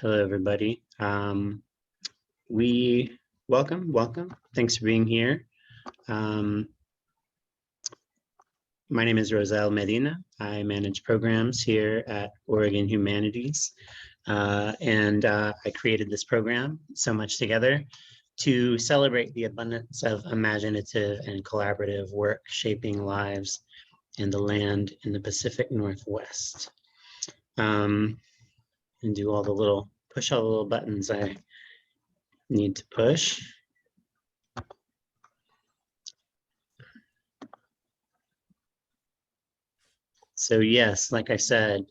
Hello, everybody. We welcome. Thanks for being here. My name is Rosel Medina. I manage programs here at Oregon Humanities. I created this program, So Much Together, to celebrate the abundance of imaginative and collaborative work shaping lives in the land in the Pacific Northwest. And do all the little, push all the little buttons I need to push. So yes, like I said,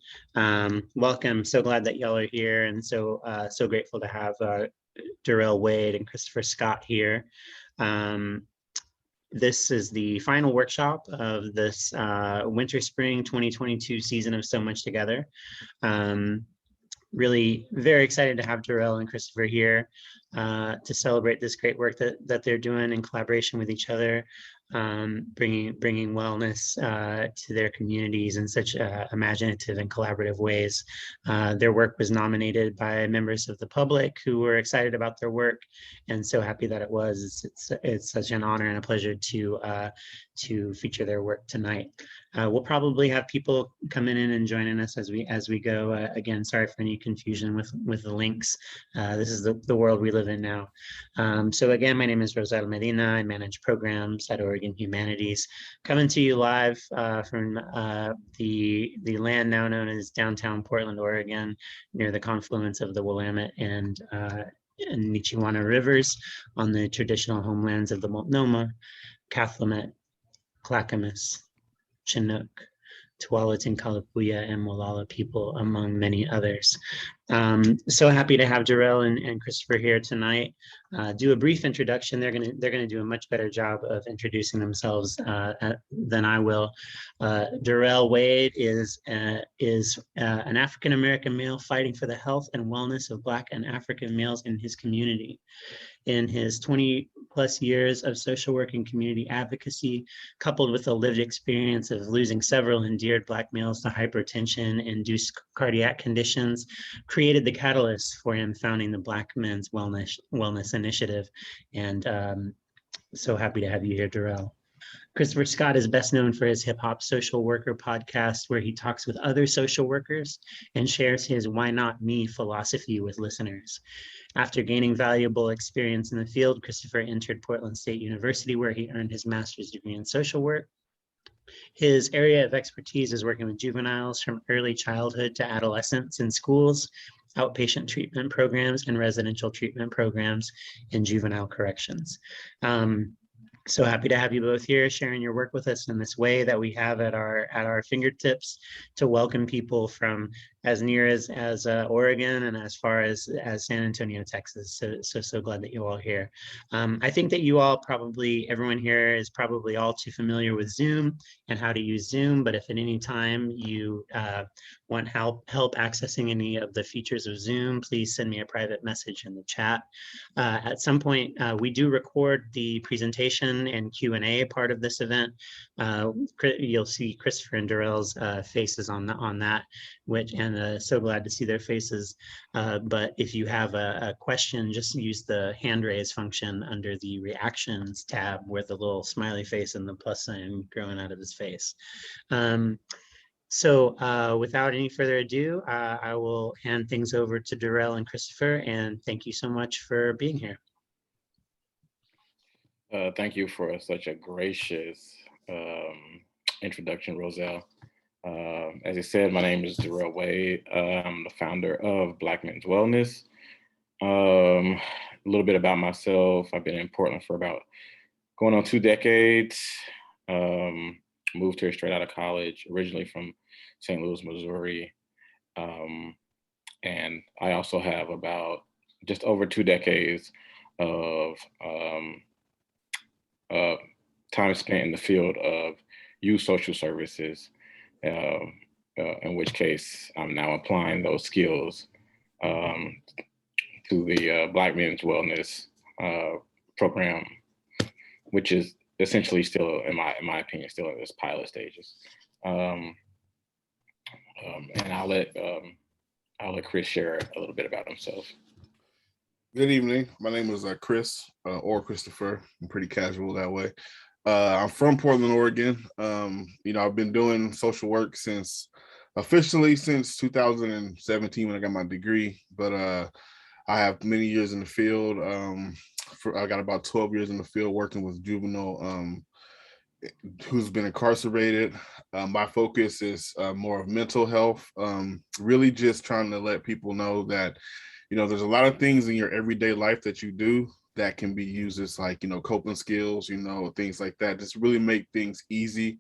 welcome. So glad that y'all are here, and so grateful to have Darrell Wade and Christopher Scott here. This is the final workshop of this winter-spring 2022 season of So Much Together. Really very excited to have Darrell and Christopher here to celebrate this great work that they're doing in collaboration with each other, bringing wellness to their communities in such imaginative and collaborative ways. Their work was nominated by members of the public who were excited about their work, and so happy that it was. It's such an honor and a pleasure to feature their work tonight. We'll probably have people coming in and joining us as we go. Again, sorry for any confusion with the links. This is the world we live in now. So again, my name is Rosel Medina. I manage programs at Oregon Humanities. Coming to you live from the land now known as downtown Portland, Oregon, near the confluence of the Willamette and Nichiwana rivers on the traditional homelands of the Multnomah, Cathlamet, Clackamas, Chinook, Tualatin, Kalapuya, and Molalla people, among many others. So happy to have Darrell and Christopher here tonight. Do a brief introduction. They're gonna do a much better job of introducing themselves than I will. Darrell Wade is an African American male fighting for the health and wellness of Black and African males in his community. In his 20 plus years of social work and community advocacy, coupled with a lived experience of losing several endeared Black males to hypertension-induced cardiac conditions, created the catalyst for him founding the Black Men's Wellness Initiative. And so happy to have you here, Darrell. Christopher Scott is best known for his Hip Hop Social Worker podcast, where he talks with other social workers and shares his "Why Not Me" philosophy with listeners. After gaining valuable experience in the field, Christopher entered Portland State University, where he earned his master's degree in social work. His area of expertise is working with juveniles from early childhood to adolescence in schools, outpatient treatment programs, and residential treatment programs in juvenile corrections. So happy to have you both here sharing your work with us in this way that we have at our fingertips to welcome people from as near as Oregon and as far as San Antonio, Texas. So glad that you all here. I think that you all everyone here is probably all too familiar with Zoom and how to use Zoom, but if at any time you want help accessing any of the features of Zoom, please send me a private message in the chat. At some point, we do record the presentation and Q&A part of this event. You'll see Christopher and Darrell's faces on that, and so glad to see their faces. But if you have a question, just use the hand raise function under the reactions tab where the little smiley face and the plus sign growing out of his face. So without any further ado, I will hand things over to Darrell and Christopher, and thank you so much for being here. Thank you for such a gracious introduction, Rosel. As I said, my name is Darrell Wade. I'm the founder of Black Men's Wellness. A little bit about myself. I've been in Portland for about going on 2 decades. Moved here straight out of college, originally from St. Louis, Missouri. And I also have about just over 2 decades of time spent in the field of youth social services, in which case I'm now applying those skills to the Black Men's Wellness program, which is essentially still, in my opinion, still in its pilot stages. And I'll let I'll let Chris share a little bit about himself. Good evening. My name is Chris or Christopher. I'm pretty casual that way. I'm from Portland, Oregon. I've been doing social work officially since 2017 when I got my degree, but I have many years in the field. I got about 12 years in the field working with juvenile who's been incarcerated. My focus is more of mental health, really just trying to let people know that there's a lot of things in your everyday life that you do that can be used as like, coping skills, things like that. Just really make things easy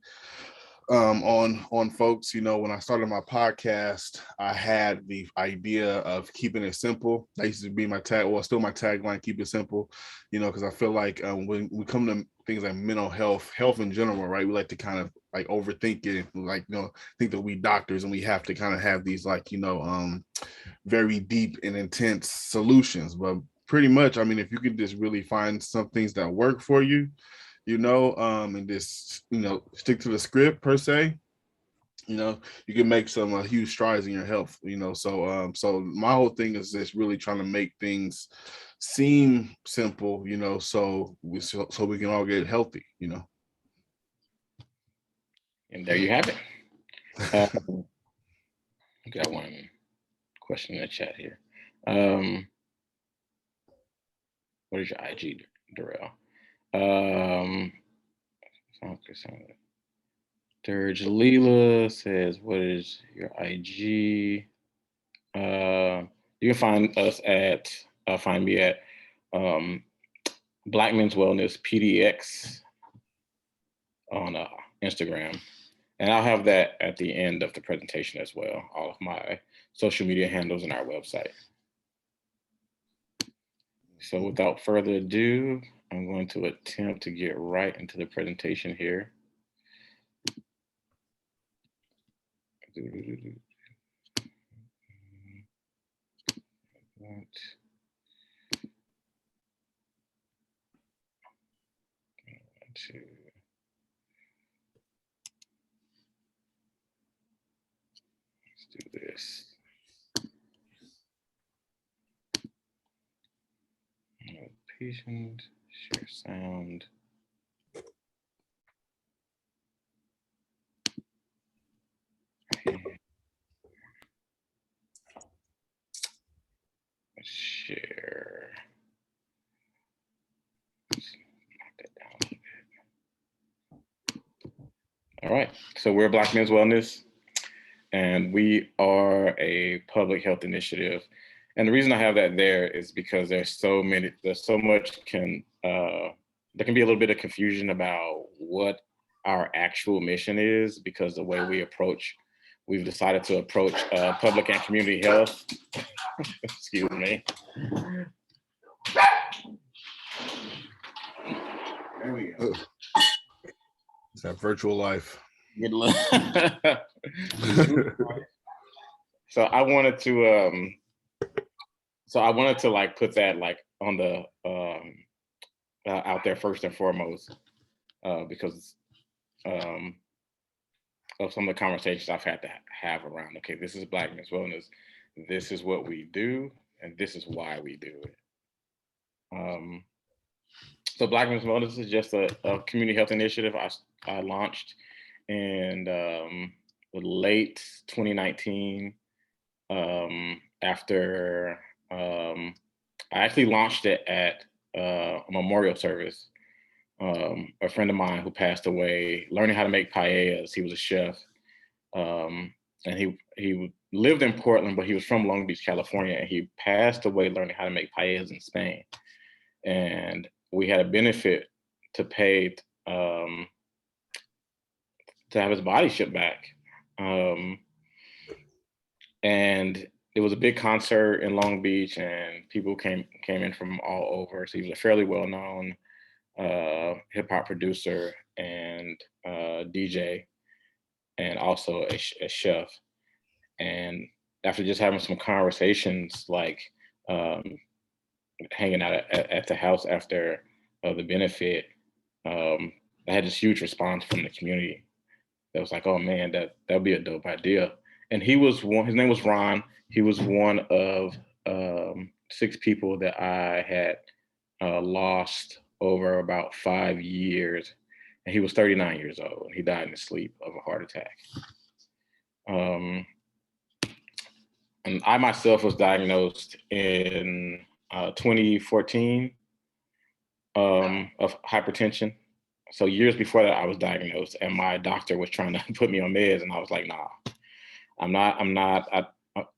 on folks. When I started my podcast, I had the idea of keeping it simple. That used to be my still my tagline, keep it simple, because I feel like when we come to things like mental health in general, right, we like to kind of like overthink it, like, think that we doctors and we have to kind of have these like, very deep and intense solutions. But pretty much, I mean, if you can just really find some things that work for you, and just, stick to the script per se, you can make some huge strides in your health, so my whole thing is just really trying to make things seem simple, so we can all get healthy, And there you have it. Got one question in the chat here. What is your IG, Darrell? Dirge Leela says, what is your IG? You can find us find me at Black Men's Wellness PDX on Instagram. And I'll have that at the end of the presentation as well, all of my social media handles and our website. So without further ado, I'm going to attempt to get right into the presentation here. Let's do this. Patient, share sound. Share. Let's knock that down a bit. All right, so we're Black Men's Wellness, and we are a public health initiative. And the reason I have that there is because there's so much there can be a little bit of confusion about what our actual mission is, because the way we've decided to approach public and community health. Excuse me. There we go. It's that virtual life. So I wanted to like put that like on the out there first and foremost, because of some of the conversations I've had to have around, okay, this is Black Men's Wellness, this is what we do, and this is why we do it. So Black Men's Wellness is just a community health initiative I launched in late 2019, after I actually launched it at a memorial service. A friend of mine who passed away learning how to make paellas. He was a chef, and he lived in Portland, but he was from Long Beach, California, and he passed away learning how to make paellas in Spain. And we had a benefit to pay to have his body shipped back. And it was a big concert in Long Beach, and people came in from all over. So he was a fairly well-known hip hop producer and DJ, and also a chef. And after just having some conversations, like hanging out at the house after the benefit, I had this huge response from the community that was like, oh man, that would be a dope idea. And he was one, his name was Ron. He was one of 6 people that I had lost over about 5 years. And he was 39 years old, and he died in his sleep of a heart attack. And I myself was diagnosed in 2014 of hypertension. So years before that, I was diagnosed, and my doctor was trying to put me on meds, and I was like, nah, I'm not.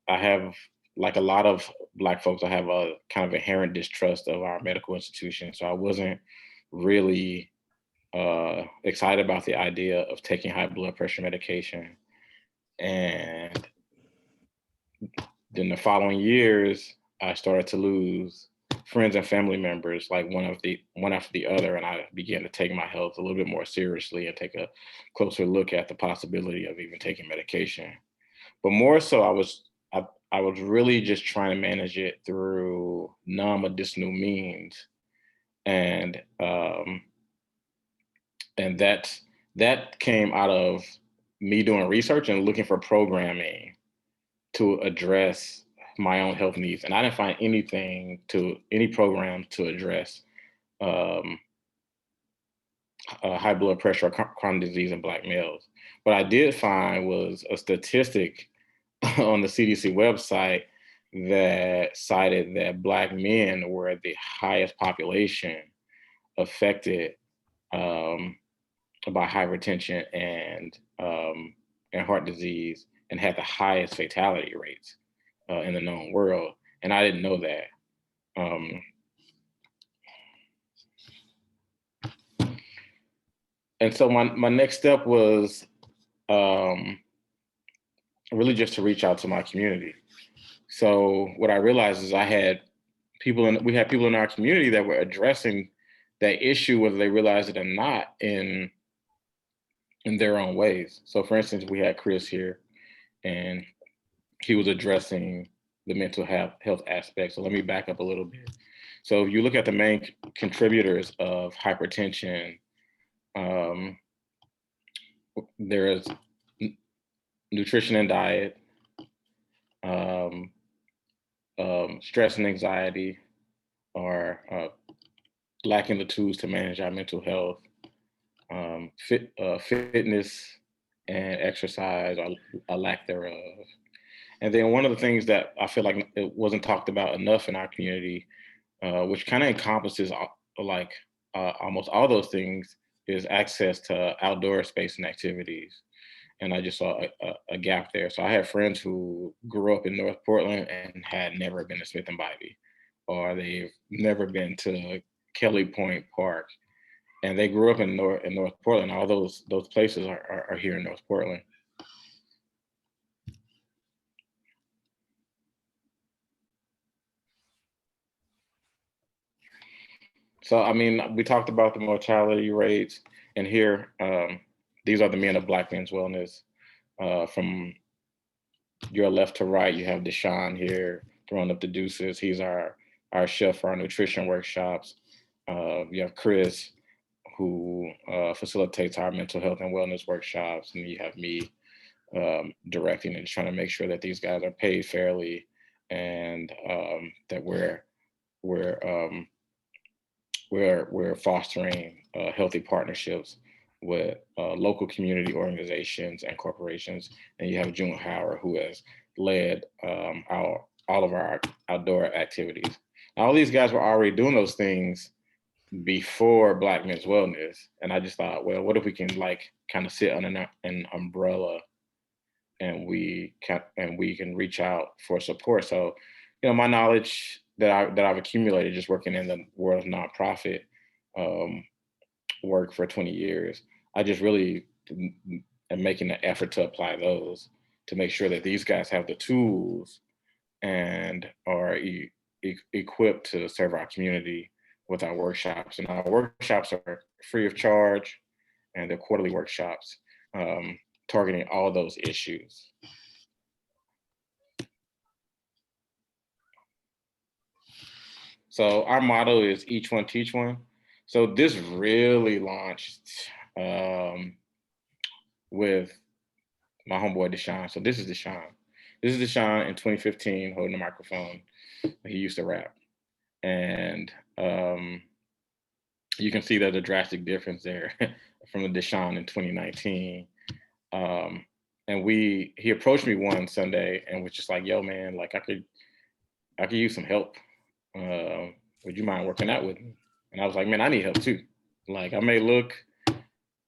I have, like a lot of Black folks, I have a kind of inherent distrust of our medical institution. So I wasn't really excited about the idea of taking high blood pressure medication. And then the following years, I started to lose friends and family members, like one after the other, and I began to take my health a little bit more seriously and take a closer look at the possibility of even taking medication. But more so, I was really just trying to manage it through non-medicinal means, and that came out of me doing research and looking for programming to address my own health needs. And I didn't find any program to address high blood pressure or chronic disease in Black males. What I did find was a statistic on the CDC website that cited that Black men were the highest population affected by hypertension and heart disease, and had the highest fatality rates in the known world. And I didn't know that. And so my next step was really just to reach out to my community. So what I realized is we had people in our community that were addressing that issue, whether they realized it or not, in their own ways. So for instance, we had Chris here, and he was addressing the mental health aspect. So let me back up a little bit. So if you look at the main contributors of hypertension, there is nutrition and diet, stress and anxiety, or lacking the tools to manage our mental health, fitness and exercise, or a lack thereof. And then one of the things that I feel like it wasn't talked about enough in our community, which kind of encompasses almost all those things, is access to outdoor space and activities. And I just saw a gap there. So I have friends who grew up in North Portland and had never been to Smith and Bybee, or they've never been to Kelly Point Park, and they grew up in North Portland. All those places are here in North Portland. So, I mean, we talked about the mortality rates, and here, these are the men of Black Men's Wellness. From your left to right, you have Deshaun here throwing up the deuces. He's our chef for our nutrition workshops. You have Chris, who facilitates our mental health and wellness workshops, and you have me directing and trying to make sure that these guys are paid fairly, and that we're fostering healthy partnerships with local community organizations and corporations. And you have June Howard, who has led all of our outdoor activities. All these guys were already doing those things before Black Men's Wellness. And I just thought, well, what if we can kind of sit under an umbrella, and we can reach out for support. So, my knowledge that I've accumulated just working in the world of nonprofit work for 20 years, I just really am making an effort to apply those to make sure that these guys have the tools and are equipped to serve our community with our workshops. And our workshops are free of charge, and they're quarterly workshops targeting all those issues. So our motto is each one, teach one. So this really launched with my homeboy Deshaun. So this is Deshaun. This is Deshaun in 2015 holding the microphone. He used to rap. And you can see there's a drastic difference there from the Deshaun in 2019. And he approached me one Sunday and was just like, yo, man, like I could use some help. Would you mind working out with me? And I was like, man, I need help too. Like I may look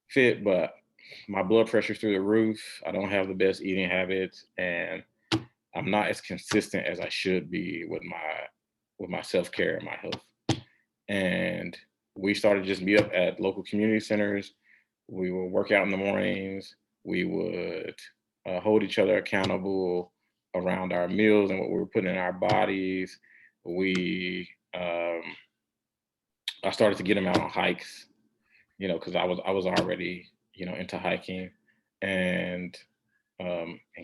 fit, but my blood pressure's through the roof. I don't have the best eating habits, and I'm not as consistent as I should be with my self-care and my health. And we started just meet up at local community centers. We would work out in the mornings. We would hold each other accountable around our meals and what we were putting in our bodies. I started to get him out on hikes, because I was already, into hiking and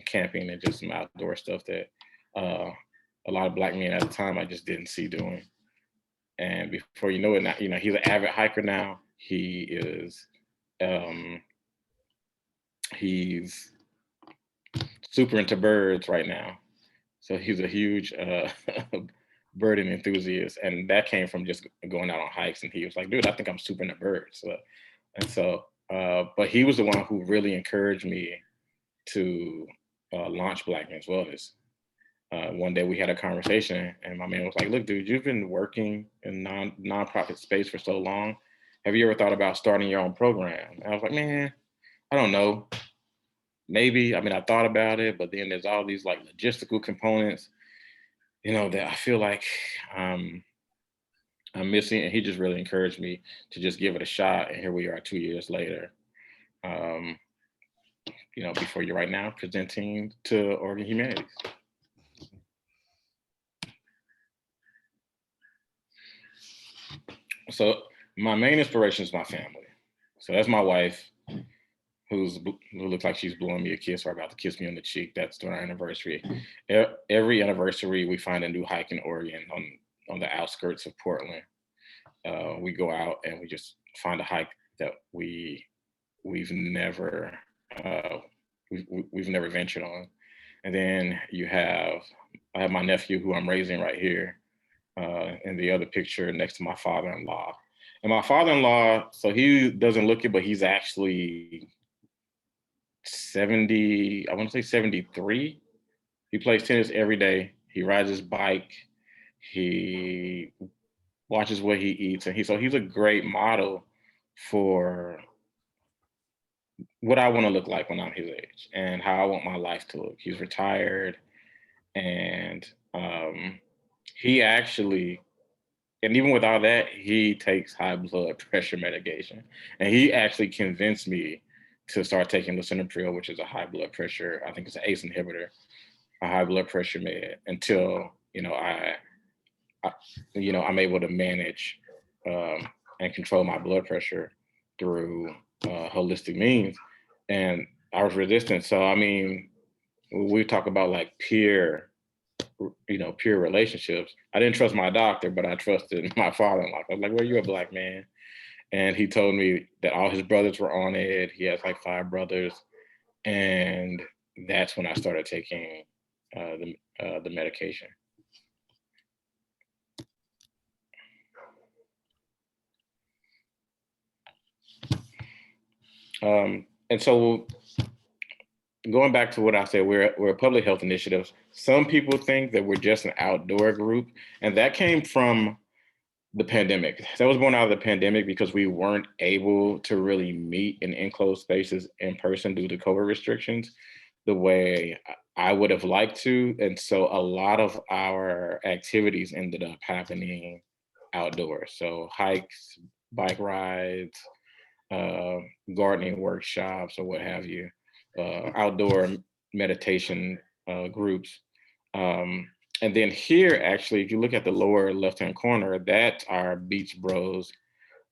camping and just some outdoor stuff that a lot of Black men at the time I just didn't see doing. And before you know it, now, he's an avid hiker now. He is, he's super into birds right now. So he's a huge birding enthusiast. And that came from just going out on hikes. And he was like, dude, I think I'm super into birds. But he was the one who really encouraged me to launch Black Men's Wellness. One day we had a conversation and my man was like, look, dude, you've been working in nonprofit space for so long. Have you ever thought about starting your own program? And I was like, man, I don't know. Maybe. I mean, I thought about it, but then there's all these like logistical components, that I feel like I'm missing. And he just really encouraged me to just give it a shot. And here we are 2 years later. Before you right now presenting to Oregon Humanities. So my main inspiration is my family. So that's my wife, who looks like she's blowing me a kiss or about to kiss me on the cheek. That's during our anniversary. Every anniversary, we find a new hike in Oregon on the outskirts of Portland. We go out and we just find a hike that we've never ventured on. And then I have my nephew who I'm raising right here. In the other picture next to my father-in-law. And my father-in-law, so he doesn't look it, but he's actually 70, I want to say 73. He plays tennis every day. He rides his bike. He watches what he eats. And he's a great model for what I want to look like when I'm his age and how I want my life to look. He's retired and he actually, and even with all that, he takes high blood pressure medication. And he actually convinced me to start taking lisinopril, which is a high blood pressure, I think it's an ACE inhibitor, a high blood pressure med, until, I'm able to manage and control my blood pressure through holistic means. And I was resistant. So, I mean, we talk about like peer relationships. I didn't trust my doctor, but I trusted my father-in-law. I was like, well, you're a Black man. And he told me that all his brothers were on it. He has like 5 brothers. And that's when I started taking the medication. And so going back to what I said, we're a public health initiative. Some people think that we're just an outdoor group, and that came from the pandemic. That was born out of the pandemic because we weren't able to really meet in enclosed spaces in person due to COVID restrictions the way I would have liked to. And so a lot of our activities ended up happening outdoors. So hikes, bike rides, gardening workshops, or what have you. Outdoor meditation groups. And then here, actually, if you look at the lower left-hand corner, that's our Beach Bros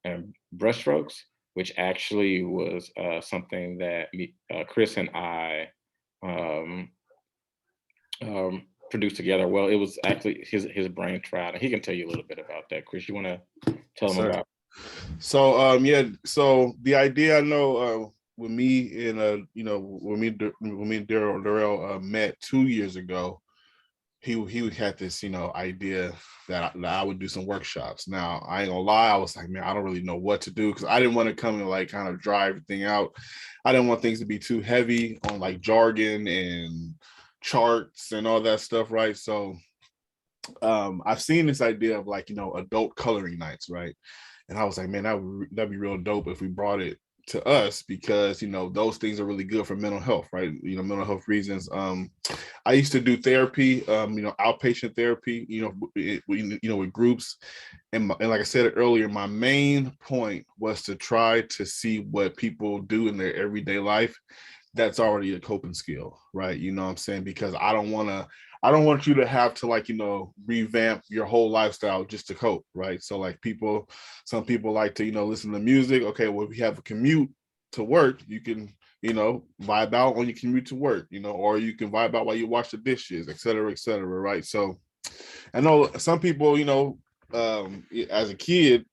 and Brushstrokes, which actually was something that Chris and I produced together. Well, it was actually his brainchild, and he can tell you a little bit about that. Chris, you want to tell him about? So so the idea, I know when me and when me and Darrell met 2 years ago, he had this idea that I would do some workshops. Now I ain't gonna lie, I was like, man, I don't really know what to do, because I didn't want to come and like kind of drive everything out. I didn't want things to be too heavy on like jargon and charts and all that stuff, right? So I've seen this idea of like adult coloring nights, right? And I was like, man, that'd be real dope if we brought it to us, because those things are really good for mental health, right? Mental health reasons. I used to do therapy, outpatient therapy, with groups, and like I said earlier, my main point was to try to see what people do in their everyday life that's already a coping skill, right? You know what I'm saying? Because I don't want you to have to like, revamp your whole lifestyle just to cope, right? So like some people like to, listen to music. Okay, well, if you have a commute to work, you can, vibe out on your commute to work, or you can vibe out while you wash the dishes, et cetera, right? So I know some people, as a kid,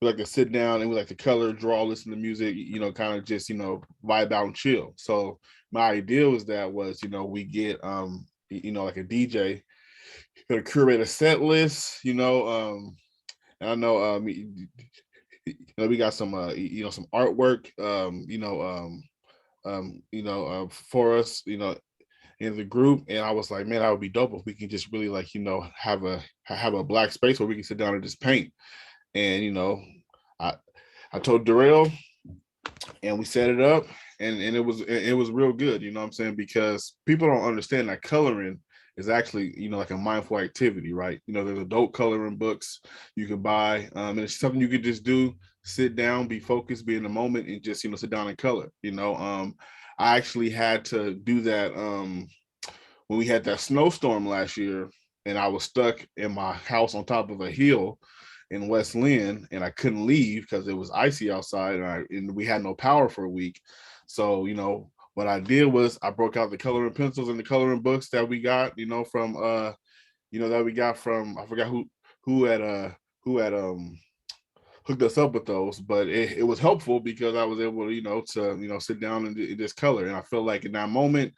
we like to sit down and we like to color, draw, listen to music, kind of just, vibe out and chill. So my idea was we get, like a DJ, to curate a set list, and I know, we got some, some artwork, for us, in the group. And I was like, man, that would be dope if we can just really like, have a black space where we can sit down and just paint. And I I told Darrell, and we set it up, and it was real good, you know what I'm saying? Because people don't understand that coloring is actually, like a mindful activity, right? There's adult coloring books you can buy, and it's something you could just do, sit down, be focused, be in the moment, and just, sit down and color. I actually had to do that when we had that snowstorm last year, and I was stuck in my house on top of a hill in West Lynn, and I couldn't leave because it was icy outside, and we had no power for a week. So, what I did was I broke out the coloring pencils and the coloring books that we got, from I forgot who had hooked us up with those, but it was helpful because I was able to, sit down and just color. And I felt like in that moment,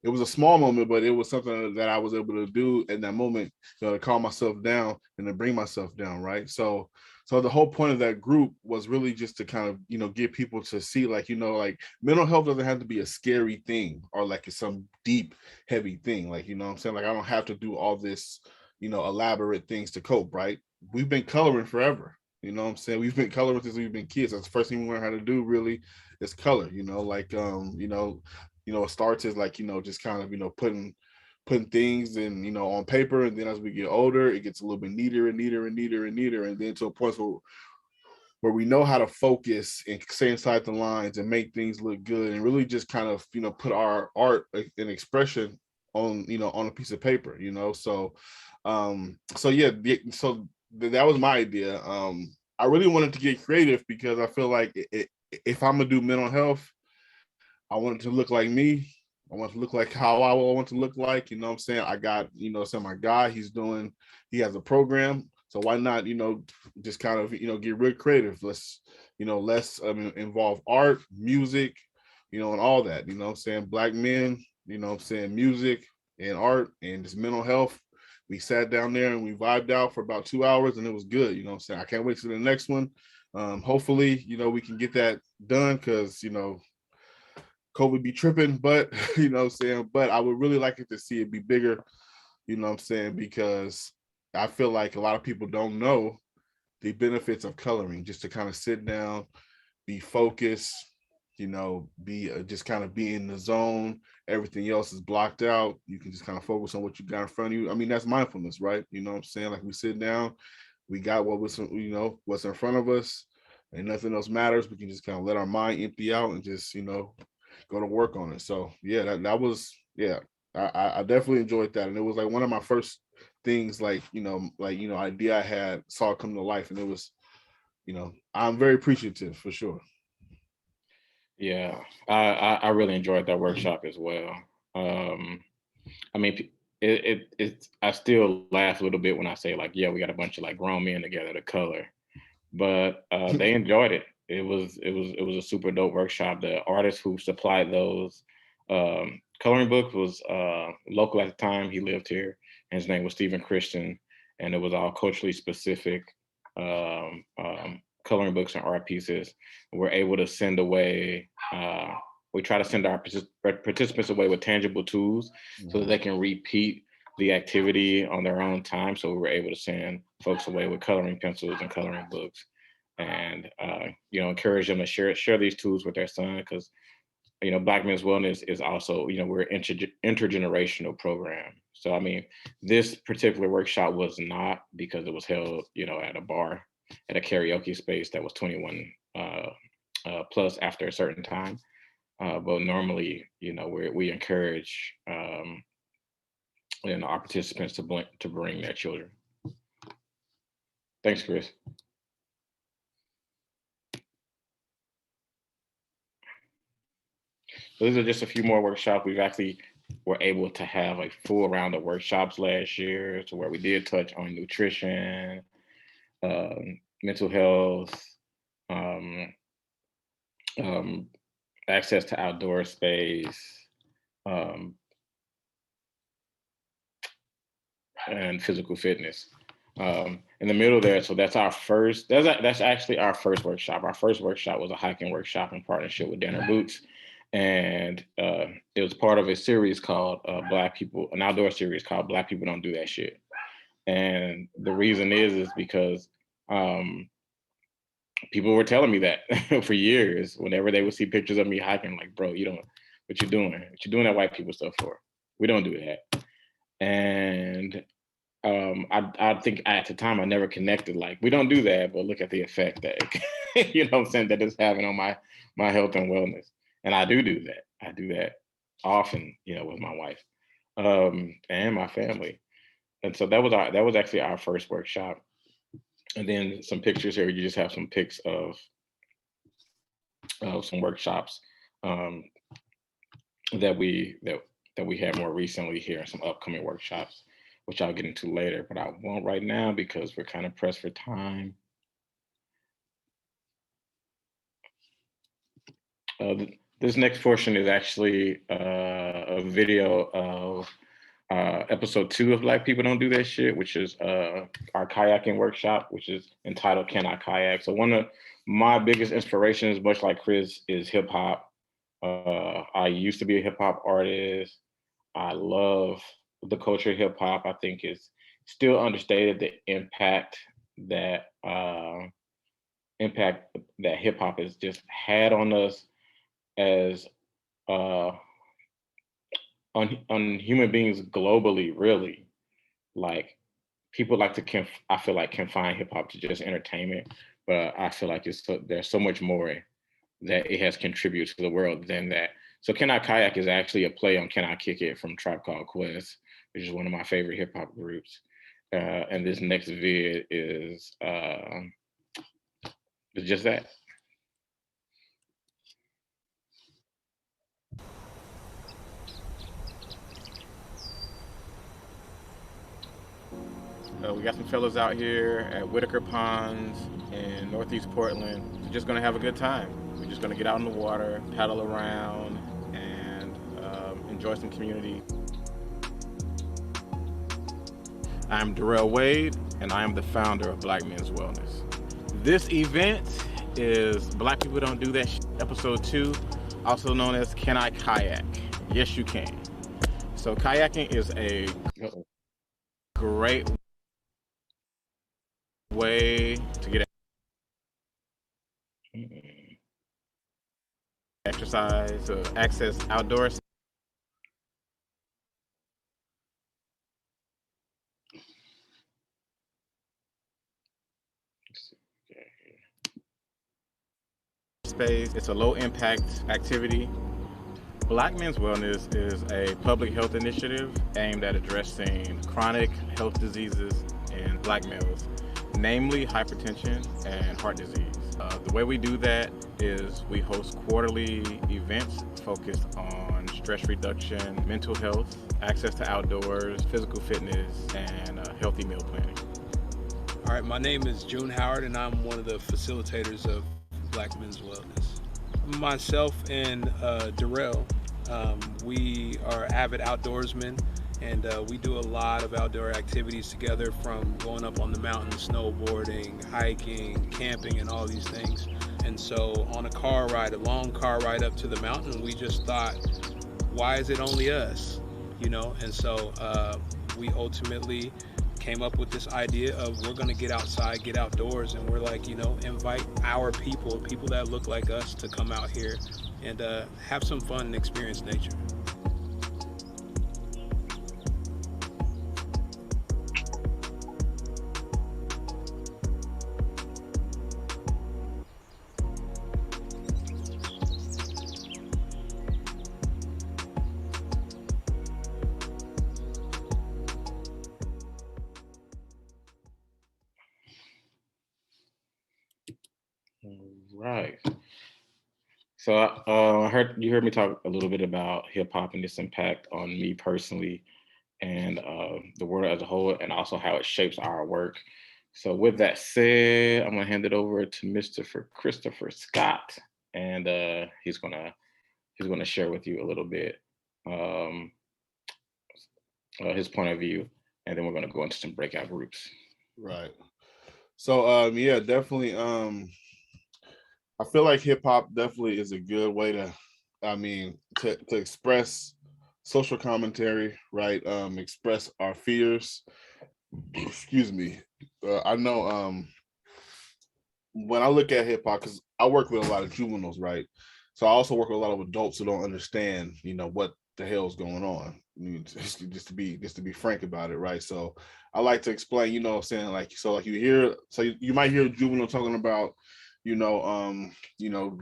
it was a small moment, but it was something that I was able to do in that moment, to calm myself down and to bring myself down, right? So the whole point of that group was really just to kind of, get people to see, like, like mental health doesn't have to be a scary thing or like it's some deep, heavy thing. Like, what I'm saying? Like, I don't have to do all this, elaborate things to cope, right? We've been coloring forever. You know what I'm saying? We've been coloring since we've been kids. That's the first thing we learn how to do, really, is color. Like it starts as like, just kind of, putting things in, on paper. And then as we get older, it gets a little bit neater and neater and neater and neater. And then to a point where we know how to focus and stay inside the lines and make things look good and really just kind of, put our art and expression on, on a piece of paper, so yeah, so that was my idea. I really wanted to get creative because I feel like if I'm gonna do mental health, I want it to look like me. I want to look like how I want to look like. You know what I'm saying? I got, so my guy, he has a program. So why not, just kind of, get real creative. Let's involve art, music, and all that. You know what I'm saying? Black men, what I'm saying, music and art and just mental health. We sat down there and we vibed out for about 2 hours, and it was good. You know what I'm saying? I can't wait to the next one. Hopefully, we can get that done because, COVID be tripping, but what I'm saying, but I would really like it to see it be bigger, what I'm saying, because I feel like a lot of people don't know the benefits of coloring, just to kind of sit down, be focused, be just kind of be in the zone. Everything else is blocked out. You can just kind of focus on what you got in front of you. I mean, that's mindfulness, right? You know what I'm saying? Like, we sit down, we got what's in front of us, and nothing else matters. We can just kind of let our mind empty out and just, go to work on it. So yeah, that was, yeah, I definitely enjoyed that. And it was like one of my first things, like, idea I had, saw it come to life. And it was, I'm very appreciative for sure. Yeah, I really enjoyed that workshop as well. I mean, I still laugh a little bit when I say, like, yeah, we got a bunch of like grown men together to color, but they enjoyed it. it was a super dope workshop. The artist who supplied those coloring books was local at the time. He lived here, and his name was Stephen Christian, and it was all culturally specific coloring books and art pieces. We're able to send away. We try to send our participants away with tangible tools so that they can repeat the activity on their own time. So we were able to send folks away with coloring pencils and coloring books, and encourage them to share these tools with their son, because Black Men's Wellness is also, we're an intergenerational program. So I mean, this particular workshop was not, because it was held at a bar, at a karaoke space that was 21 plus after a certain time. But normally, we encourage our participants to bring their children. Thanks, Chris. So these are just a few more workshops. We've actually were able to have a full round of workshops last year, to where we did touch on nutrition, mental health, access to outdoor space, and physical fitness. In the middle there, so that's actually our first workshop. Our first workshop was a hiking workshop in partnership with Danner Boots. And it was part of a series called an outdoor series called Black People Don't Do That Shit. And the reason is because people were telling me that for years. Whenever they would see pictures of me hiking, like, bro, what you doing? What you doing that white people stuff for? We don't do that. And I think at the time I never connected, like, we don't do that, but look at the effect that that it's having on my health and wellness. And I do that. I do that often, with my wife and my family. And so that was actually our first workshop. And then some pictures here. You just have some pics of some workshops that we had more recently here, and some upcoming workshops, which I'll get into later. But I won't right now because we're kind of pressed for time. This next portion is actually a video of episode 2 of Black People Don't Do That Shit, which is our kayaking workshop, which is entitled Can I Kayak? So one of my biggest inspirations, much like Chris, is hip hop. I used to be a hip hop artist. I love the culture of hip hop. I think it's still understated the impact that hip hop has just had on us as on human beings globally, really. Like, people like to I feel like confine hip hop to just entertainment, but I feel like there's so much more that it has contributed to the world than that. So Can I Kayak is actually a play on Can I Kick It from Tribe Called Quest, which is one of my favorite hip hop groups. And this next vid is just that. We got some fellows out here at Whitaker Ponds in Northeast Portland. We're just gonna have a good time. We're just gonna get out in the water, paddle around, and enjoy some community. I'm Darrell Wade, and I am the founder of Black Men's Wellness. This event is Black People Don't Do That Shit, episode 2, also known as Can I Kayak? Yes, you can. So kayaking is a great way to get exercise, to access outdoors. Space. It's a low impact activity. Black Men's Wellness is a public health initiative aimed at addressing chronic health diseases in Black males, namely hypertension and heart disease. The way we do that is we host quarterly events focused on stress reduction, mental health, access to outdoors, physical fitness, and healthy meal planning. All right, my name is June Howard, and I'm one of the facilitators of Black Men's Wellness? Myself and Darrell, we are avid outdoorsmen, and we do a lot of outdoor activities together, from going up on the mountain, snowboarding, hiking, camping, and all these things. And so, on a car ride, a long car ride up to the mountain, we just thought, why is it only us? You know, and so we ultimately came up with this idea of, we're going to get outside, get outdoors, and we're like, invite our people that look like us, to come out here and have some fun and experience nature. Right. So I heard me talk a little bit about hip hop and its impact on me personally, and the world as a whole, and also how it shapes our work. So with that said, I'm gonna hand it over to Mr. Christopher Scott, and he's gonna share with you a little bit um, his point of view, and then we're gonna go into some breakout groups. Right. So yeah, definitely. I feel like hip hop definitely is a good way to, to express social commentary, right? Express our fears. Excuse me. I know when I look at hip hop, because I work with a lot of juveniles, right? So I also work with a lot of adults who don't understand, what the hell's going on. Just to be frank about it, right? So I like to explain, what I'm saying, like, so like you might hear a juvenile talking about,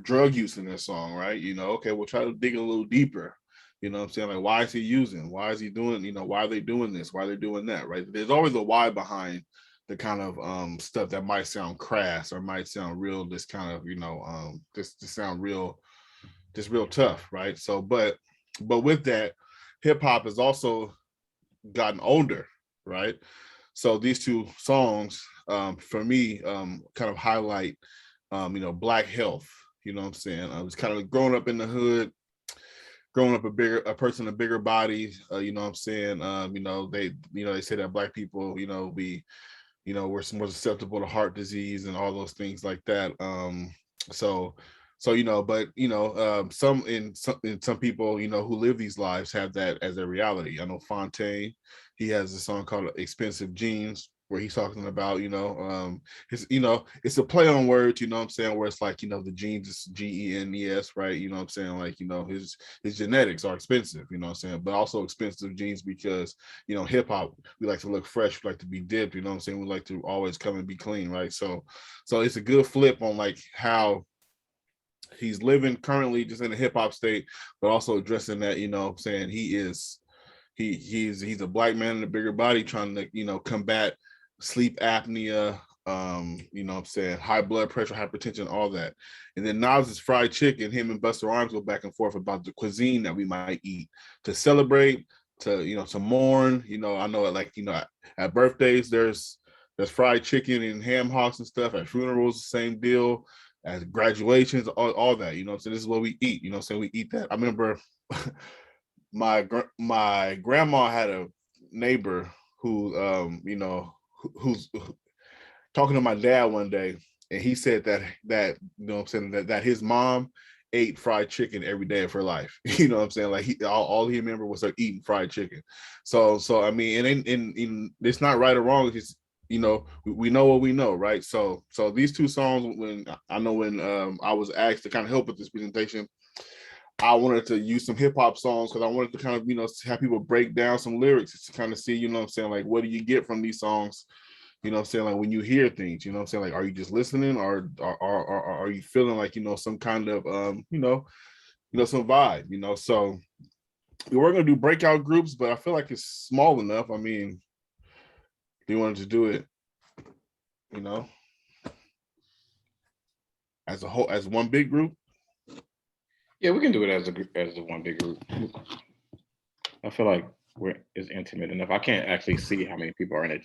drug use in this song, right? Okay, we'll try to dig a little deeper. What I'm saying? Like, why is he using? Why is he doing, why are they doing this? Why are they doing that? Right. There's always a why behind the kind of stuff that might sound crass or might sound real, this kind of, just to sound real, just real tough, right? So, but with that, hip hop has also gotten older, right? So these two songs, for me, kind of highlight, Black health. You know what I'm saying? I was kind of growing up in the hood, growing up a person in a bigger body. You know what I'm saying? They say that Black people, we're more susceptible to heart disease and all those things like that. So but some people, who live these lives have that as their reality. I know Fontaine, he has a song called Expensive Jeans, where he's talking about, it's a play on words, you know what I'm saying, where it's like, the genes is GENES, right? You know what I'm saying? Like, his genetics are expensive, you know what I'm saying, but also expensive genes because, hip hop, we like to look fresh, we like to be dipped, you know what I'm saying? We like to always come and be clean, right? So it's a good flip on like how he's living currently just in a hip hop state, but also addressing that, I'm saying, he's a Black man in a bigger body trying to, combat sleep apnea, I'm saying, high blood pressure, hypertension, all that. And then Nas's Fried Chicken, him and Busta Rhymes go back and forth about the cuisine that we might eat to celebrate, to mourn. I know like, at birthdays, there's fried chicken and ham hocks and stuff. At funerals, same deal. At graduations, all that, So this is what we eat, So we eat that. I remember my grandma had a neighbor who, who's talking to my dad one day, and he said that I'm saying, that his mom ate fried chicken every day of her life. You know what I'm saying? Like all he remembered was her eating fried chicken. So I mean, and it's not right or wrong. It's, we know what we know, right? So these two songs, when I was asked to kind of help with this presentation, I wanted to use some hip hop songs because I wanted to kind of, have people break down some lyrics to kind of see, what I'm saying, like, what do you get from these songs? What I'm saying, like, when you hear things, what I'm saying, like, are you just listening, or are you feeling like, some kind of, some vibe, So we were going to do breakout groups, but I feel like it's small enough. I mean, we wanted to do it, as a whole, as one big group. Yeah, we can do it as a one big group. I feel like it's intimate enough. I can't actually see how many people are in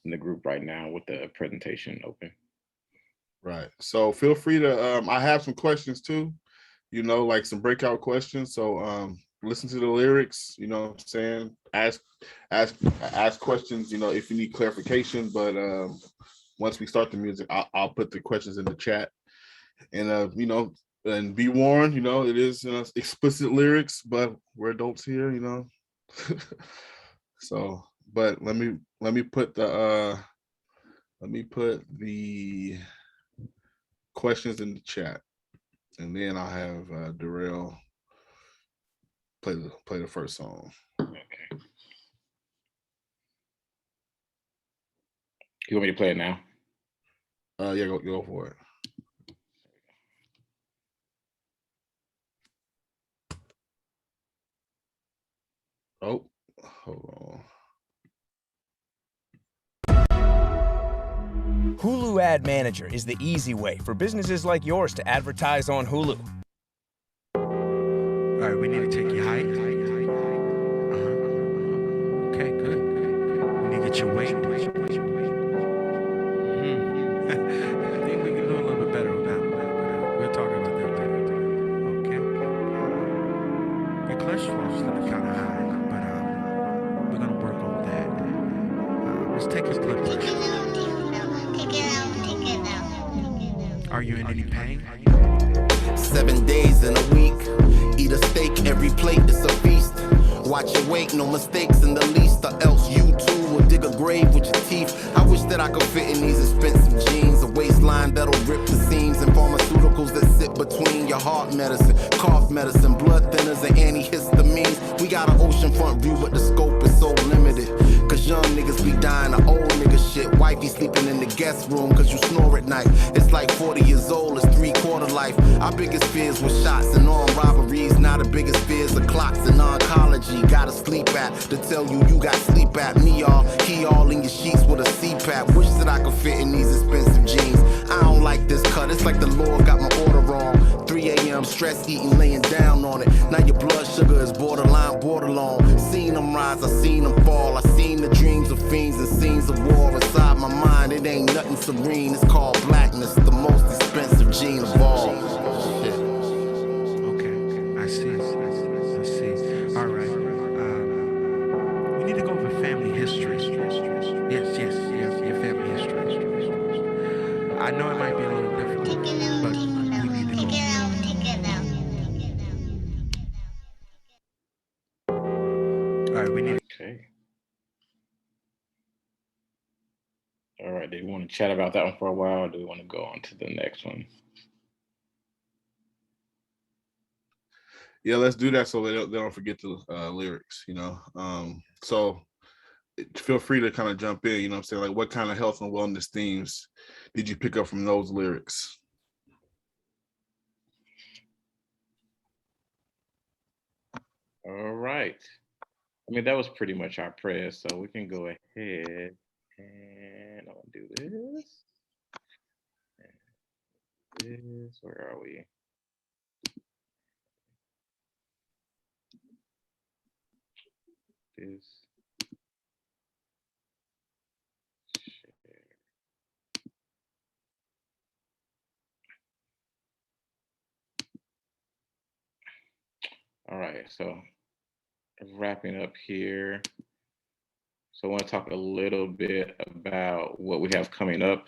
the group right now with the presentation open. Right. So feel free to I have some questions too, like some breakout questions. So listen to the lyrics, what I'm saying? Ask questions, if you need clarification. But once we start the music, I'll put the questions in the chat. And and be warned, it is explicit lyrics, but we're adults here, So, but let me put the questions in the chat, and then I'll have Darrell play the first song. Okay. You want me to play it now? Yeah, go for it. Oh, hold on. Hulu Ad Manager is the easy way for businesses like yours to advertise on Hulu. All right, we need to take your height. Okay, good. We need to get your weight. I think we can do a little bit better on that one, but we'll talk about that later. Okay. Your cholesterol's looking kind of high, but we're gonna work on that. Let's take his blood pressure. Are you in any pain? 7 days in a week. Eat a steak, every plate is a feast. Watch your weight, no mistakes in the least, or else you too will dig a grave with your teeth. I wish that I could fit in these expensive jeans, a waistline that'll rip the seams, and pharmaceuticals that sit between your heart medicine, cough medicine, blood thinners, and antihistamines. We got an oceanfront view, but the scope is so limited. Cause young niggas be dying of old nigga shit. Wifey sleeping in the guest room cause you snore at night. It's like 40 years old, it's 3/4 life. Our biggest fears were shots and armed robberies. Now the biggest fears are clocks and oncology. Got a sleep app to tell you you got sleep app. Me all, he all in your sheets with a CPAP. Wish that I could fit in these expensive jeans. I don't like this cut, it's like the Lord got my order wrong. 3 a.m. stress eating, laying down on it. Now your blood sugar is borderline, borderline. Seen them rise, I seen them fall. I seen the dreams of fiends and scenes of war inside my mind. It ain't nothing serene, it's called blackness, the most expensive gene of all. Shit. Okay, I see. All right. We need to go over family history. Yes, your family history. I know it might be a little difficult, but we need to go. All right, we need. Okay. All right, do you want to chat about that one for a while, or do we want to go on to the next one? Yeah, let's do that so they don't forget the lyrics, So feel free to kind of jump in, what I'm saying? Like, what kind of health and wellness themes did you pick up from those lyrics? All right. I mean, that was pretty much our prayer, so we can go ahead and I'll do this. Where are we? This. All right, so wrapping up here. So I want to talk a little bit about what we have coming up.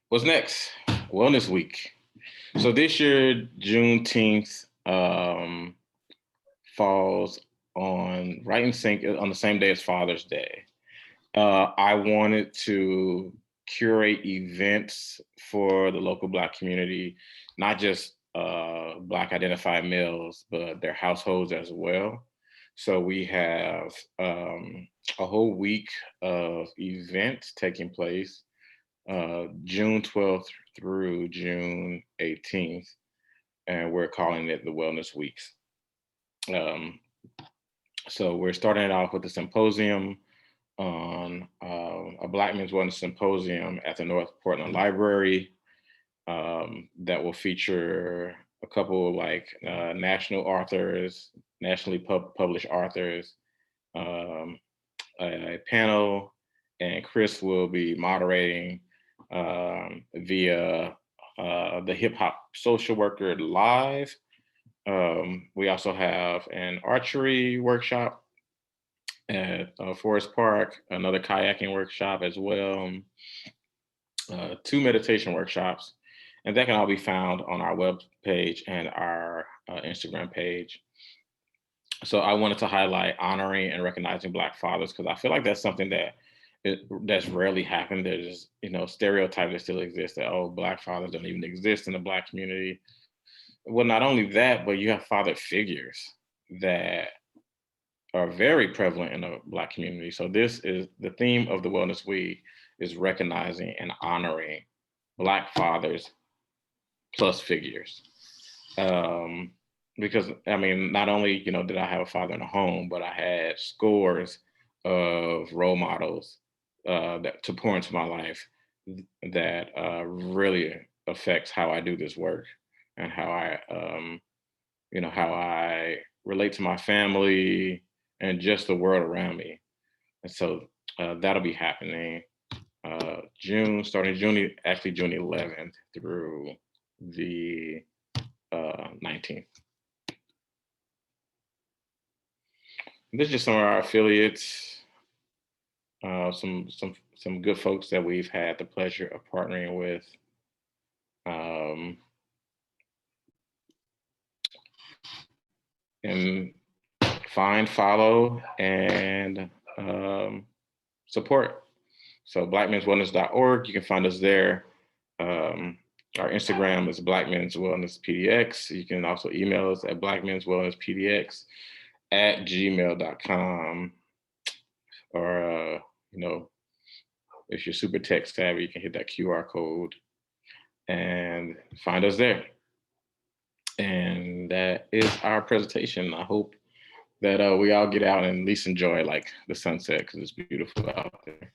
What's next? Wellness Week. So this year, Juneteenth falls on right in sync on the same day as Father's Day. I wanted to curate events for the local Black community, not just Black identified males, but their households as well. So we have a whole week of events taking place June 12th through June 18th, and we're calling it the Wellness Weeks. So we're starting it off with a symposium on a Black Men's Wellness Symposium at the North Portland Library that will feature a couple of national authors, nationally published authors, a panel, and Chris will be moderating via the Hip Hop Social Worker Live. We also have an archery workshop at Forest Park, another kayaking workshop as well, 2 meditation workshops, and that can all be found on our web page and our Instagram page. So I wanted to highlight honoring and recognizing Black fathers, because I feel like that's something that's rarely happened. There's, stereotype that still exists that, oh, Black fathers don't even exist in the Black community. Well, not only that, but you have father figures that are very prevalent in the Black community. So this is the theme of the Wellness Week, is recognizing and honoring Black fathers plus figures. Because not only, did I have a father in the home, but I had scores of role models that to pour into my life that really affects how I do this work and how I, how I relate to my family and just the world around me. And so that'll be happening starting June 11th through the 19th. This is just some of our affiliates, some good folks that we've had the pleasure of partnering with. And find, follow, and support. So blackmenswellness.org, you can find us there. Our Instagram is Black Men's Wellness PDX. You can also email us at blackmenswellnesspdx@gmail.com. Or, if you're super tech savvy, you can hit that QR code and find us there. And that is our presentation. I hope that we all get out and at least enjoy like the sunset, because it's beautiful out there.